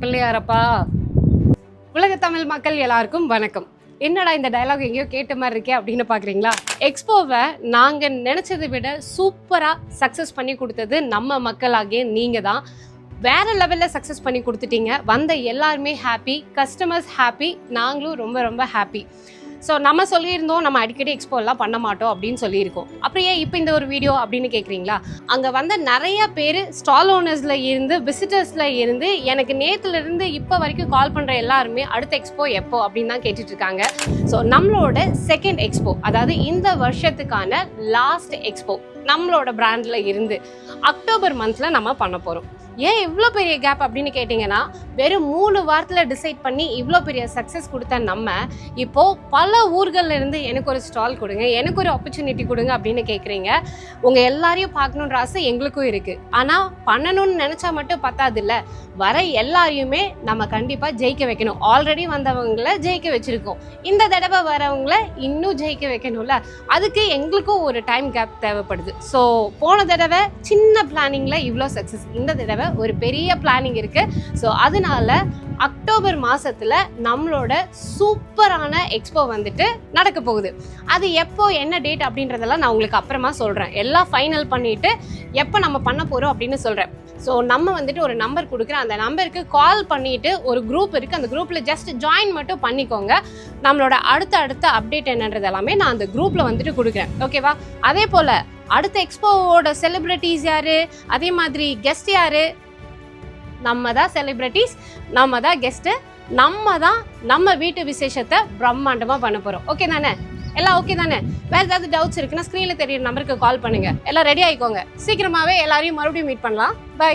பிள்ளையாரப்பா. உலக தமிழ் மக்கள் எல்லாருக்கும் வணக்கம். என்னடா இந்த டயலாக் எங்கேயோ கேட்ட மாதிரி இருக்கே அப்படின்னு பார்க்குறீங்களா? எக்ஸ்போவை நாங்கள் நினச்சதை விட சூப்பராக சக்ஸஸ் பண்ணி கொடுத்தது நம்ம மக்களாகிய நீங்கள் தான். வேறு லெவலில் சக்ஸஸ் பண்ணி கொடுத்துட்டீங்க. வந்த எல்லாருமே ஹாப்பி, கஸ்டமர்ஸ் ஹாப்பி, நாங்களும் ரொம்ப ரொம்ப ஹாப்பி. ஸோ நம்ம சொல்லியிருந்தோம் நம்ம அடிக்கடி எக்ஸ்போலாம் பண்ண மாட்டோம் அப்படின்னு சொல்லியிருக்கோம். அப்புறம் ஏன் இப்போ இந்த ஒரு வீடியோ அப்படின்னு கேட்குறீங்களா? அங்கே வந்த நிறைய பேர் ஸ்டால் ஓனர்ஸில் இருந்து, விசிட்டர்ஸில் இருந்து எனக்கு நேற்றுலேருந்து இப்போ வரைக்கும் கால் பண்ணுற எல்லாருமே அடுத்த எக்ஸ்போ எப்போ அப்படின்னு தான் கேட்டுட்ருக்காங்க. ஸோ நம்மளோட செகண்ட் எக்ஸ்போ, அதாவது இந்த வருஷத்துக்கான லாஸ்ட் எக்ஸ்போ நம்மளோட பிராண்டில் இருந்து அக்டோபர் மந்தில் நம்ம பண்ண போகிறோம். ஏன் இவ்வளோ பெரிய கேப் அப்படின்னு கேட்டிங்கன்னா, வெறும் 3 வாரத்தில் டிசைட் பண்ணி இவ்வளோ பெரிய சக்ஸஸ் கொடுத்த நம்ம இப்போது பல ஊர்களில் இருந்து எனக்கு ஒரு ஸ்டால் கொடுங்க, எனக்கு ஒரு ஆப்பர்ச்சுனிட்டி கொடுங்க அப்படின்னு கேட்குறீங்க. உங்கள் எல்லாரையும் பார்க்கணுன்ற ஆசை எங்களுக்கும் இருக்குது. ஆனால் பண்ணணும்னு நினச்சா மட்டும் பத்தாதில்ல, வர எல்லாரையுமே நம்ம கண்டிப்பாக ஜெயிக்க வைக்கணும். ஆல்ரெடி வந்தவங்களை ஜெயிக்க வச்சுருக்கோம், இந்த தடவை வரவங்கள இன்னும் ஜெயிக்க வைக்கணும்ல. அதுக்கு எங்களுக்கும் ஒரு டைம் கேப் தேவைப்படுது. ஸோ போன தடவை சின்ன பிளானிங்கில் இவ்வளோ சக்ஸஸ், இந்த தடவை ஒரு பெரிய பிளானிங் இருக்கு. ஸோ அதனால அக்டோபர் மாசத்துல நம்மளோட சூப்பரான எக்ஸ்போ வந்துட்டு நடக்க போகுது. அது எப்போ, என்ன டேட் அப்படின்றதெல்லாம் நான் உங்களுக்கு அப்புறமா சொல்றேன். எல்லாம் ஃபைனல் பண்ணிட்டு எப்போ நம்ம பண்ண போறோம் அப்படின்னு சொல்றேன். ஸோ நம்ம வந்துட்டு ஒரு நம்பர் கொடுக்குறேன், அந்த நம்பருக்கு கால் பண்ணிட்டு ஒரு குரூப் இருக்குது, அந்த குரூப்பில் ஜஸ்ட் ஜாயின் மட்டும் பண்ணிக்கோங்க. நம்மளோட அடுத்த அப்டேட் என்னன்றது எல்லாமே நான் அந்த குரூப்பில் வந்துட்டு கொடுக்குறேன். ஓகேவா? அதே போல் அடுத்த எக்ஸ்போவோட செலிப்ரிட்டிஸ் யார், அதே மாதிரி கெஸ்ட் யார்? நம்ம தான் செலிப்ரிட்டிஸ், நம்ம தான் கெஸ்ட்டு, நம்ம வீட்டு விசேஷத்தை பிரம்மாண்டமாக பண்ண போகிறோம். ஓகே தானே? எல்லாம் ஓகே தானே? வேறு ஏதாவது டவுட்ஸ் இருக்குன்னா ஸ்க்ரீனில் தெரியுற நம்பருக்கு கால் பண்ணுங்கள். எல்லாம் ரெடி ஆகிக்கோங்க. சீக்கிரமாகவே எல்லாரையும் மறுபடியும் மீட் பண்ணலாம். பை.